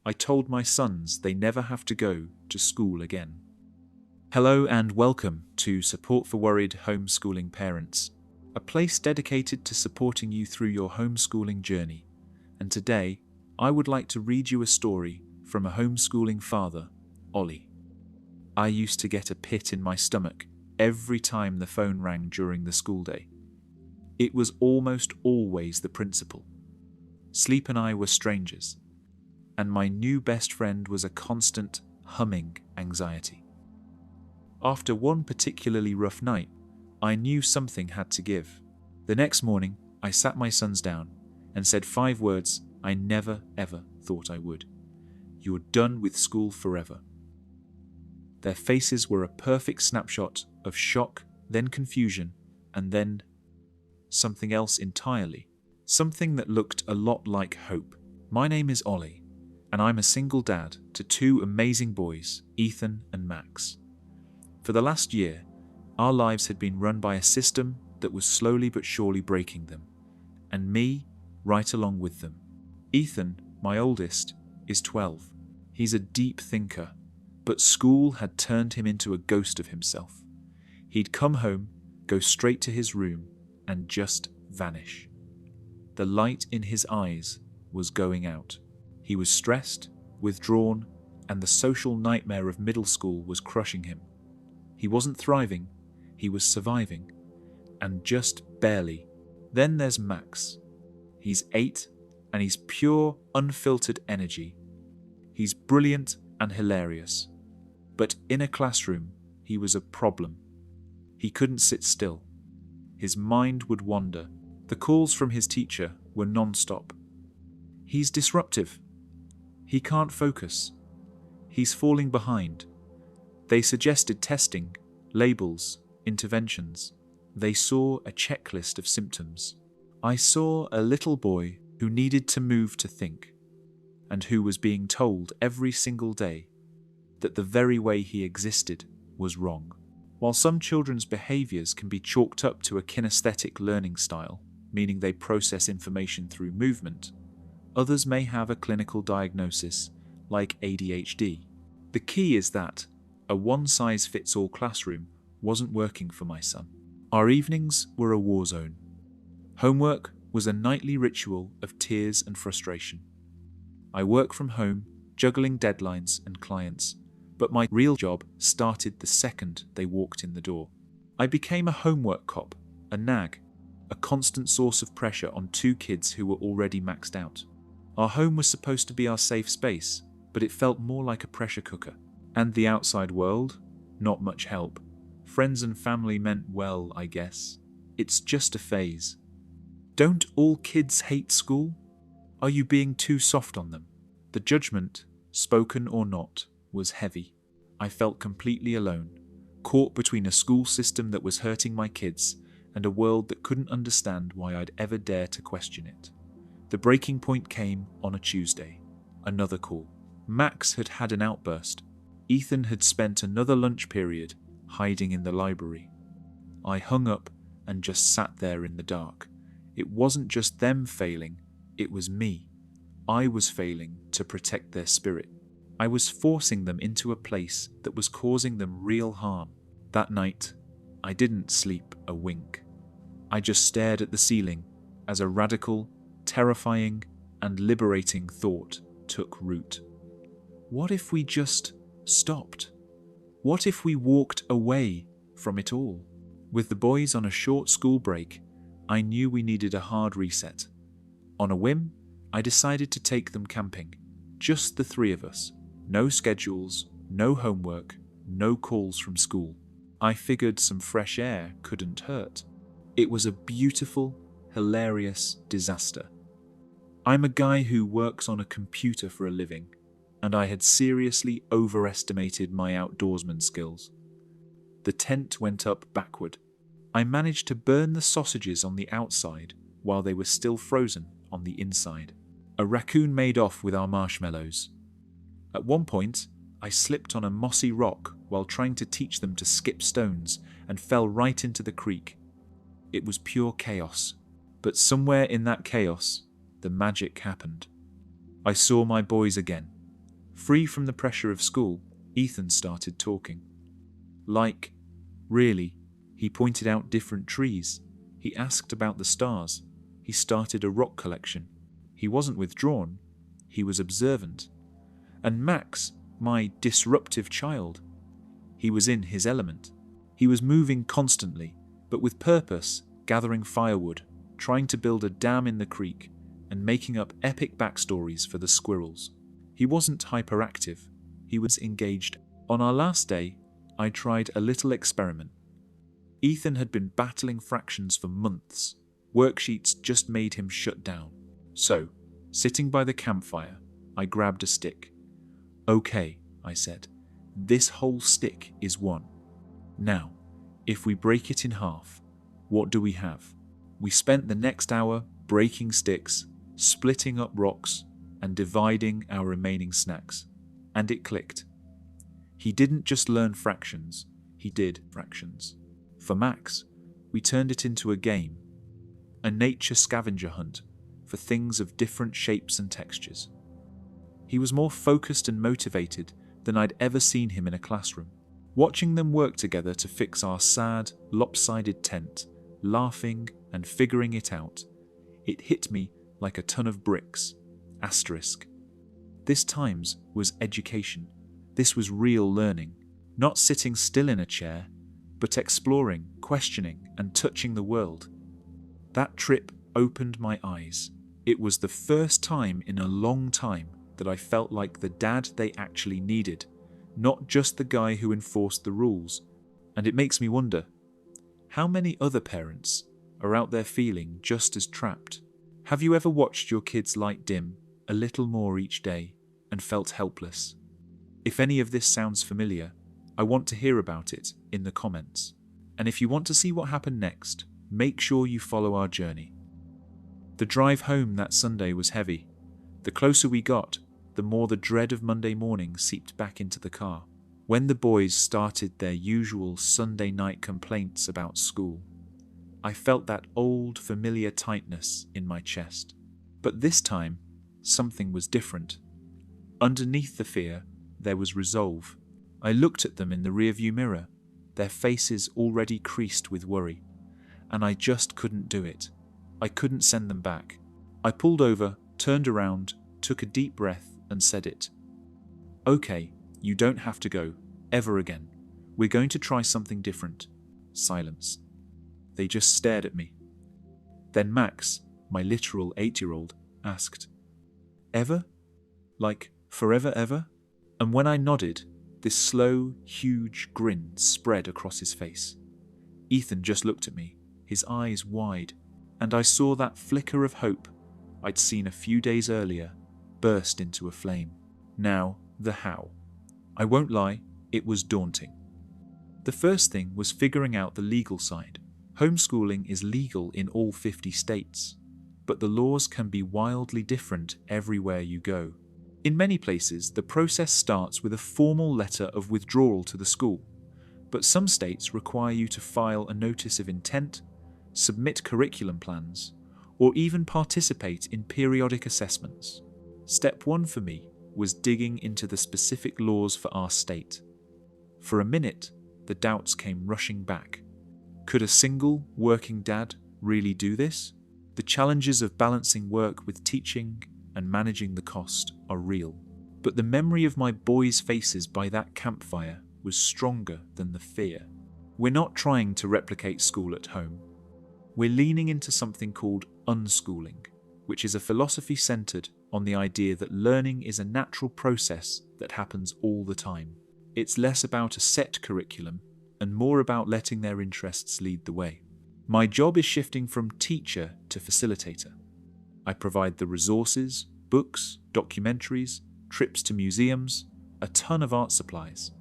I told my sons they never have to go to school again. Hello and welcome to Support for Worried Homeschooling Parents, a place dedicated to supporting you through your homeschooling journey. And today, I would like to read you a story from a homeschooling father, Ollie. I used to get a pit in my stomach every time the phone rang during the school day. It was almost always the principal. Sleep and I were strangers, and my new best friend was a constant humming anxiety. After one particularly rough night, I knew something had to give. The next morning, I sat my sons down and said 5 words I never ever thought I would. You're done with school forever. Their faces were a perfect snapshot of shock, then confusion, and then something else entirely. Something that looked a lot like hope. My name is Ollie, and I'm a single dad to 2 amazing boys, Ethan and Max. For the last year, our lives had been run by a system that was slowly but surely breaking them, and me right along with them. Ethan, my oldest, is 12. He's a deep thinker, but school had turned him into a ghost of himself. He'd come home, go straight to his room, and just vanish. The light in his eyes was going out. He was stressed, withdrawn, and the social nightmare of middle school was crushing him. He wasn't thriving, he was surviving, and just barely. Then there's Max. He's 8, and he's pure, unfiltered energy. He's brilliant and hilarious. But in a classroom, he was a problem. He couldn't sit still. His mind would wander. The calls from his teacher were non-stop. He's disruptive. He can't focus. He's falling behind. They suggested testing, labels, interventions. They saw a checklist of symptoms. I saw a little boy who needed to move to think, and who was being told every single day that the very way he existed was wrong. While some children's behaviours can be chalked up to a kinesthetic learning style, meaning they process information through movement, others may have a clinical diagnosis like ADHD. The key is that a one-size-fits-all classroom wasn't working for my son. Our evenings were a war zone. Homework was a nightly ritual of tears and frustration. I work from home, juggling deadlines and clients, but my real job started the second they walked in the door. I became a homework cop, a nag, a constant source of pressure on 2 kids who were already maxed out. Our home was supposed to be our safe space, but it felt more like a pressure cooker. And the outside world? Not much help. Friends and family meant, well, I guess, it's just a phase. Don't all kids hate school? Are you being too soft on them? The judgment, spoken or not, was heavy. I felt completely alone, caught between a school system that was hurting my kids and a world that couldn't understand why I'd ever dare to question it. The breaking point came on a Tuesday. Another call. Max had had an outburst. Ethan had spent another lunch period hiding in the library. I hung up and just sat there in the dark. It wasn't just them failing, it was me. I was failing to protect their spirit. I was forcing them into a place that was causing them real harm. That night, I didn't sleep a wink. I just stared at the ceiling as a radical, terrifying, and liberating thought took root. What if we just stopped? What if we walked away from it all? With the boys on a short school break, I knew we needed a hard reset. On a whim, I decided to take them camping. Just the 3 of us. No schedules, no homework, no calls from school. I figured some fresh air couldn't hurt. It was a beautiful, hilarious disaster. I'm a guy who works on a computer for a living, and I had seriously overestimated my outdoorsman skills. The tent went up backward. I managed to burn the sausages on the outside while they were still frozen on the inside. A raccoon made off with our marshmallows. At one point, I slipped on a mossy rock while trying to teach them to skip stones and fell right into the creek. It was pure chaos, but somewhere in that chaos, the magic happened. I saw my boys again, Free from the pressure of school, Ethan started talking. Like, really, he pointed out different trees. He asked about the stars. He started a rock collection. He wasn't withdrawn. He was observant. And Max, my disruptive child, he was in his element. He was moving constantly, but with purpose, gathering firewood, trying to build a dam in the creek, and making up epic backstories for the squirrels. He wasn't hyperactive. He was engaged. On our last day, I tried a little experiment. Ethan had been battling fractions for months. Worksheets just made him shut down. So, sitting by the campfire, I grabbed a stick. Okay, I said, this whole stick is 1. Now, if we break it in half, what do we have? We spent the next hour breaking sticks, splitting up rocks, and dividing our remaining snacks. And it clicked. He didn't just learn fractions, he did fractions. For Max, we turned it into a game, a nature scavenger hunt for things of different shapes and textures. He was more focused and motivated than I'd ever seen him in a classroom. Watching them work together to fix our sad, lopsided tent, laughing and figuring it out, it hit me like a ton of bricks. Asterisk. This times was education. This was real learning, not sitting still in a chair, but exploring, questioning, and touching the world. That trip opened my eyes. It was the first time in a long time that I felt like the dad they actually needed, not just the guy who enforced the rules. And it makes me wonder, how many other parents are out there feeling just as trapped? Have you ever watched your kid's light dim a little more each day and felt helpless? If any of this sounds familiar, I want to hear about it in the comments. And if you want to see what happened next, make sure you follow our journey. The drive home that Sunday was heavy. The closer we got, the more the dread of Monday morning seeped back into the car. When the boys started their usual Sunday night complaints about school, I felt that old familiar tightness in my chest. But this time, something was different. Underneath the fear, there was resolve. I looked at them in the rearview mirror, their faces already creased with worry, and I just couldn't do it. I couldn't send them back. I pulled over, turned around, took a deep breath, and said it. Okay, you don't have to go, ever again. We're going to try something different. Silence. They just stared at me. Then Max, my literal 8-year-old, asked, Ever? Like, forever ever? And when I nodded, this slow, huge grin spread across his face. Ethan just looked at me, his eyes wide, and I saw that flicker of hope I'd seen a few days earlier burst into a flame. Now, the how. I won't lie, it was daunting. The first thing was figuring out the legal side. Homeschooling is legal in all 50 states, but the laws can be wildly different everywhere you go. In many places, the process starts with a formal letter of withdrawal to the school, but some states require you to file a notice of intent, submit curriculum plans, or even participate in periodic assessments. Step 1 for me was digging into the specific laws for our state. For a minute, the doubts came rushing back. Could a single, working dad really do this? The challenges of balancing work with teaching and managing the cost are real. But the memory of my boys' faces by that campfire was stronger than the fear. We're not trying to replicate school at home. We're leaning into something called unschooling, which is a philosophy centered on the idea that learning is a natural process that happens all the time. It's less about a set curriculum and more about letting their interests lead the way. My job is shifting from teacher to facilitator. I provide the resources, books, documentaries, trips to museums, a ton of art supplies,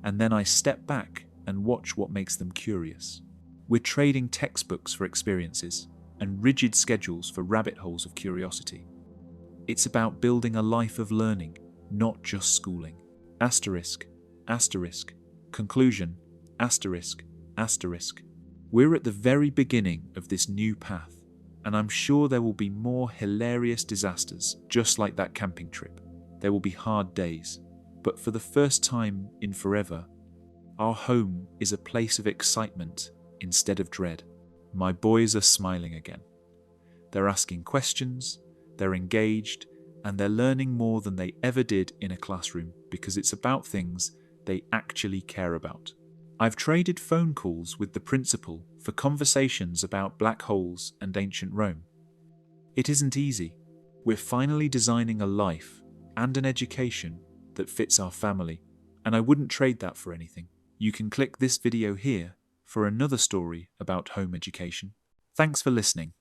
and then I step back and watch what makes them curious. We're trading textbooks for experiences and rigid schedules for rabbit holes of curiosity. It's about building a life of learning, not just schooling. Asterisk, asterisk, conclusion, asterisk, asterisk. We're at the very beginning of this new path, and I'm sure there will be more hilarious disasters just like that camping trip. There will be hard days, But for the first time in forever, our home is a place of excitement instead of dread. My boys are smiling again. They're asking questions, they're engaged, and they're learning more than they ever did in a classroom because it's about things they actually care about. I've traded phone calls with the principal for conversations about black holes and ancient Rome. It isn't easy. We're finally designing a life and an education that fits our family, and I wouldn't trade that for anything. You can click this video here for another story about home education. Thanks for listening.